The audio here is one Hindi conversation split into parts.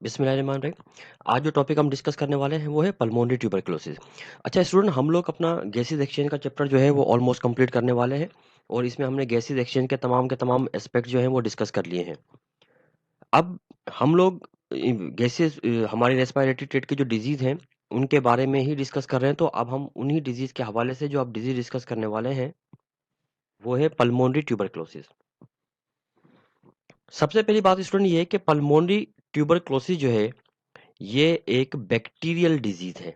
बिस्मिल्लाहिर्रहमानिर्रहीम। आज जो टॉपिक हम डिस्कस करने वाले हैं वो है पल्मोनरी ट्यूबरकुलोसिस। अच्छा स्टूडेंट, हम लोग अपना गैसेस एक्सचेंज का चैप्टर जो है वो ऑलमोस्ट कंप्लीट करने वाले हैं और इसमें हमने गैसेस एक्सचेंज के तमाम एस्पेक्ट जो हैं वो डिस्कस कर लिए हैं। अब हम लोग गैसेस हमारी रेस्पिरेटरी ट्रेट की जो डिजीज हैं उनके बारे में ही डिस्कस कर रहे हैं, तो अब हम उन्हीं डिजीज के हवाले से जो अब डिजीज डिस्कस करने वाले हैं वो है पल्मोनरी ट्यूबरकुलोसिस। सबसे पहली बात स्टूडेंट ये है कि पल्मोनरी ट्यूबरकुलोसिस जो है ये एक बैक्टीरियल डिजीज है।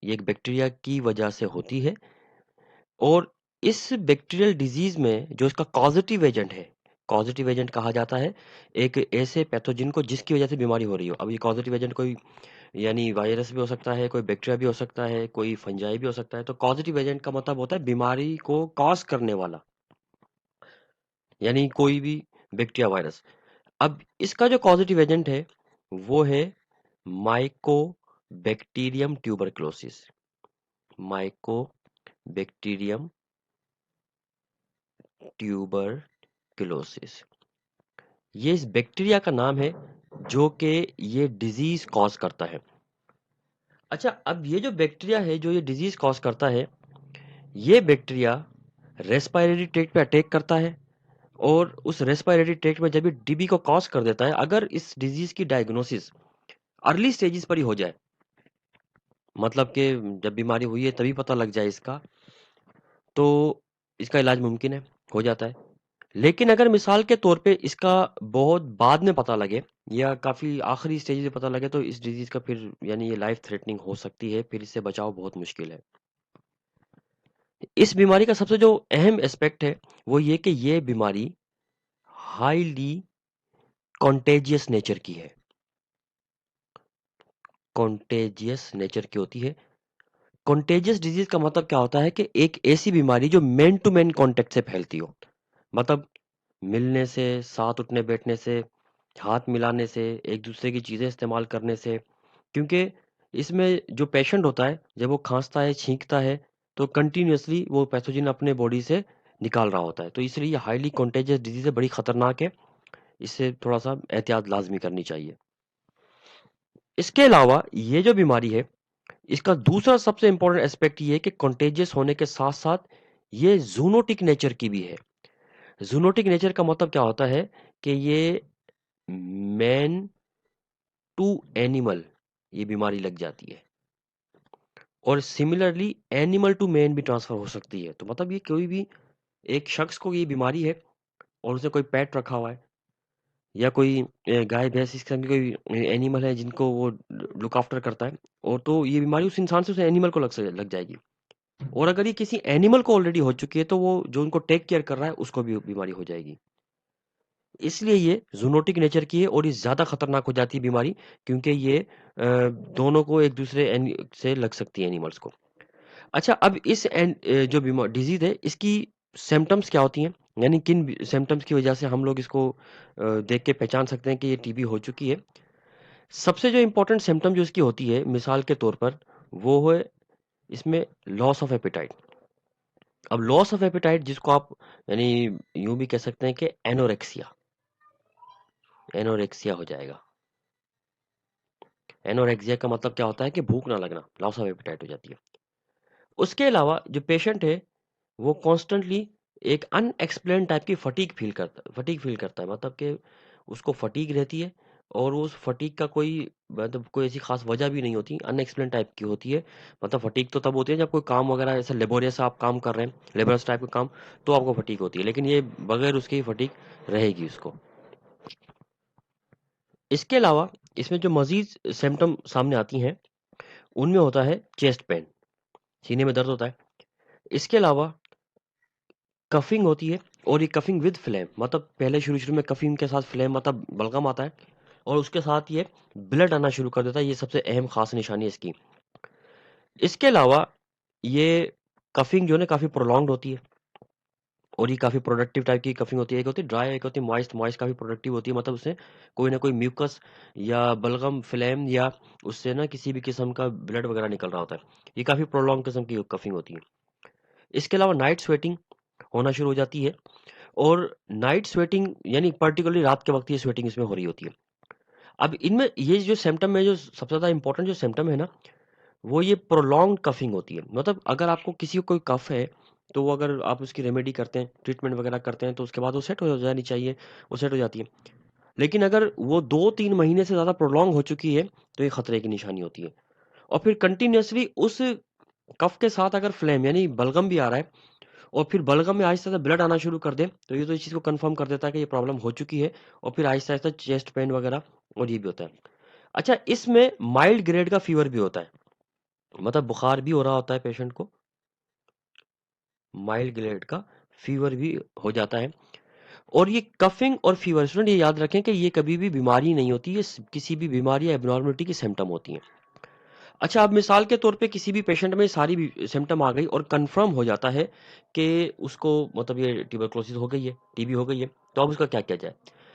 ये एक बैक्टीरिया की वजह से होती है और इस बैक्टीरियल डिजीज में जो इसका कॉजेटिव एजेंट कहा जाता है एक ऐसे पैथोजन को जिसकी वजह से बीमारी हो रही हो। अब ये कॉजेटिव एजेंट कोई यानी वायरस भी हो सकता है, कोई बैक्टीरिया भी हो सकता है, कोई फंजाई भी हो सकता है। तो कॉजेटिव एजेंट का मतलब होता है बीमारी को कॉज करने वाला, यानी कोई भी बैक्टीरिया वायरस। अब इसका जो कॉजेटिव एजेंट है वो है mycobacterium tuberculosis. Mycobacterium tuberculosis, ये इस बैक्टीरिया का नाम है जो कि ये डिजीज कॉज करता है। अच्छा, अब ये जो बैक्टीरिया है जो ये डिजीज कॉज करता है, ये बैक्टीरिया रेस्पिरेटरी ट्रैक्ट पे अटैक करता है और उस रेस्पिरेटरी ट्रैक्ट में जब ये डीबी को कॉज कर देता है, अगर इस डिजीज की डायग्नोसिस अर्ली स्टेजेस पर ही हो जाए, मतलब कि जब बीमारी हुई है तभी पता लग जाए इसका, तो इसका इलाज मुमकिन है, हो जाता है। लेकिन अगर मिसाल के तौर पे इसका बहुत बाद में पता लगे या काफ़ी आखिरी स्टेज में पता लगे, तो इस डिजीज़ का फिर यानी ये लाइफ थ्रेटनिंग हो सकती है, फिर इससे बचाव बहुत मुश्किल है। इस बीमारी का सबसे जो अहम एस्पेक्ट है वो ये कि ये बीमारी हाईली कॉन्टेजियस नेचर की है। कॉन्टेजियस नेचर की होती है। कॉन्टेजियस डिजीज का मतलब क्या होता है कि एक ऐसी बीमारी जो मैन टू मैन कॉन्टेक्ट से फैलती हो, मतलब मिलने से, साथ उठने बैठने से, हाथ मिलाने से, एक दूसरे की चीज़ें इस्तेमाल करने से। क्योंकि इसमें जो पेशेंट होता है जब वो खांसता है, छींकता है, तो कंटिन्यूअसली वो पैथोजन अपने बॉडी से निकाल रहा होता है। तो इसलिए ये हाईली कॉन्टेजियस डिजीज है, बड़ी खतरनाक है। इससे थोड़ा सा एहतियात लाजमी करनी चाहिए। इसके अलावा ये जो बीमारी है, इसका दूसरा सबसे इंपॉर्टेंट एस्पेक्ट ये है कि कॉन्टेजियस होने के साथ साथ ये जूनोटिक नेचर की भी है। जूनोटिक नेचर का मतलब क्या होता है कि ये मैन टू एनिमल ये बीमारी लग जाती है और सिमिलरली एनिमल टू मैन भी ट्रांसफर हो सकती है। तो मतलब ये कोई भी एक शख्स को ये बीमारी है और उसने कोई पेट रखा हुआ है या कोई गाय भैंस इस किस्म की कोई एनिमल है जिनको वो लुक आफ्टर करता है, और तो ये बीमारी उस इंसान से उस एनिमल को लग जाएगी। और अगर ये किसी एनिमल को ऑलरेडी हो चुकी है तो वो जो उनको टेक केयर कर रहा है उसको भी बीमारी हो जाएगी। इसलिए ये जूनोटिक नेचर की है और ये ज़्यादा खतरनाक हो जाती है बीमारी, क्योंकि ये दोनों को एक दूसरे से लग सकती है एनिमल्स को। अच्छा, अब जो डिजीज है इसकी सिम्टम्स क्या होती हैं, यानी किन सिम्टम्स की वजह से हम लोग इसको देख के पहचान सकते हैं कि ये टीबी हो चुकी है। सबसे जो इम्पोर्टेंट सिम्टम जो इसकी होती है मिसाल के तौर पर, वो है इसमें लॉस ऑफ एपेटाइट। अब लॉस ऑफ एपेटाइट जिसको आप यानी यूं भी कह सकते हैं कि एनोरेक्सिया, एनोरेक्सिया हो जाएगा। एनोरेक्सिया का मतलब क्या होता है कि भूख ना लगना, लॉस ऑफ एपेटाइट हो जाती है। उसके अलावा जो पेशेंट है वो कॉन्स्टेंटली एक अनएक्सप्लेन टाइप की फटीग फील करता है, मतलब कि उसको फटीग रहती है और उस फटीग का कोई मतलब कोई ऐसी खास वजह भी नहीं होती, अनएक्सप्लेन टाइप की होती है। मतलब फटीग तो तब होती है जब कोई काम वगैरह ऐसा लेबोरियस आप काम कर रहे हैं, लेबरस टाइप का काम, तो आपको फटीग होती है, लेकिन ये बगैर उसके ही फटीग रहेगी उसको। इसके अलावा इसमें जो मजीद सिम्टम सामने आती हैं उनमें होता है चेस्ट पेन, सीने में दर्द होता है। इसके अलावा कफिंग होती है और ये कफिंग विद फ्लेम, मतलब पहले शुरू शुरू में कफिंग के साथ फ्लेम मतलब बलगम आता है और उसके साथ ये ब्लड आना शुरू कर देता है। ये सबसे अहम खास निशानी है इसकी। इसके अलावा ये कफिंग जो है ना काफ़ी प्रोलॉन्ग्ड होती है और ये काफ़ी प्रोडक्टिव टाइप की कफिंग होती है। एक होती है ड्राई, एक होती है मॉइस्ट। मॉइस्ट काफ़ी प्रोडक्टिव होती है, मतलब उससे कोई ना कोई म्यूकस या बलगम फ्लेम या उससे ना किसी भी किस्म का ब्लड वगैरह निकल रहा होता है। ये काफ़ी प्रोलॉन्ग किस्म की कफिंग होती है। इसके अलावा नाइट स्वेटिंग होना शुरू हो जाती है और नाइट स्वेटिंग यानी पर्टिकुलरली रात के वक्त ये स्वेटिंग इसमें हो रही होती है। अब इनमें ये जो सिम्पटम है, जो सबसे ज़्यादा इम्पोर्टेंट जो सिम्पटम है ना, वो ये प्रोलॉन्ग्ड कफिंग होती है। मतलब अगर आपको किसी को कोई कफ है, तो वो अगर आप उसकी रेमेडी करते हैं, ट्रीटमेंट वगैरह करते हैं, तो उसके बाद वो सेट हो जानी चाहिए, वो सेट हो जाती है। लेकिन अगर वो 2-3 महीने से ज़्यादा प्रोलॉन्ग हो चुकी है, तो ये खतरे की निशानी होती है। और फिर कंटिन्यूअसली उस कफ के साथ अगर फ्लेम यानी बलगम भी आ रहा है, और फिर बलगम में आहिस्ता-आहिस्ता ब्लड आना शुरू कर दे, तो ये तो इस चीज़ को कन्फर्म कर देता है कि ये प्रॉब्लम हो चुकी है, और फिर आहिस्ता-आहिस्ता चेस्ट पेन वगैरह और ये भी होता है। अच्छा, इसमें माइल्ड ग्रेड का फीवर भी होता है, मतलब बुखार भी हो रहा होता है पेशेंट को, माइल्ड ग्रेड का फीवर भी हो जाता है। और ये कफिंग और फीवर, स्टूडेंट ये याद रखें कि ये कभी भी बीमारी नहीं होती, ये किसी भी बीमारी या एबनॉर्मलिटी की सिम्टम होती हैं। अच्छा, अब मिसाल के तौर पे किसी भी पेशेंट में सारी सिम्टम आ गई और कंफर्म हो जाता है कि उसको मतलब ये ट्यूबरकुलोसिस हो गई है, टीबी हो गई है, तो अब उसका क्या किया जाए?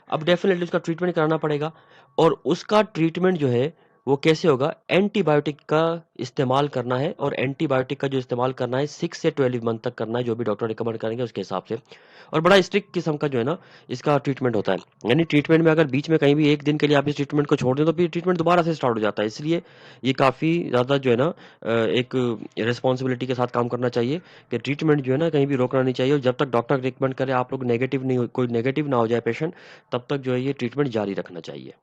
अब डेफिनेटली उसका ट्रीटमेंट कराना पड़ेगा, और उसका ट्रीटमेंट जो है वो कैसे होगा? एंटीबायोटिक का इस्तेमाल करना है, और एंटीबायोटिक का जो इस्तेमाल करना है 6 से 12 मंथ तक करना है, जो भी डॉक्टर रिकमेंड करेंगे उसके हिसाब से। और बड़ा स्ट्रिक्ट किस्म का जो है ना, इसका ट्रीटमेंट होता है। यानी ट्रीटमेंट में अगर बीच में कहीं भी 1 दिन के लिए आप इस ट्रीटमेंट को छोड़ दें, तो फिर ट्रीटमेंट दोबारा से स्टार्ट हो जाता है। इसलिए ये काफ़ी ज़्यादा जो है ना, एक रिस्पॉन्सिबिलिटी के साथ काम करना चाहिए कि ट्रीटमेंट जो है ना कहीं भी रोकना नहीं चाहिए, और जब तक डॉक्टर रिकमेंड करे आप लोग नेगेटिव नहीं हो, कोई नेगेटिव ना हो जाए पेशेंट, तब तक जो है ये ट्रीटमेंट जारी रखना चाहिए।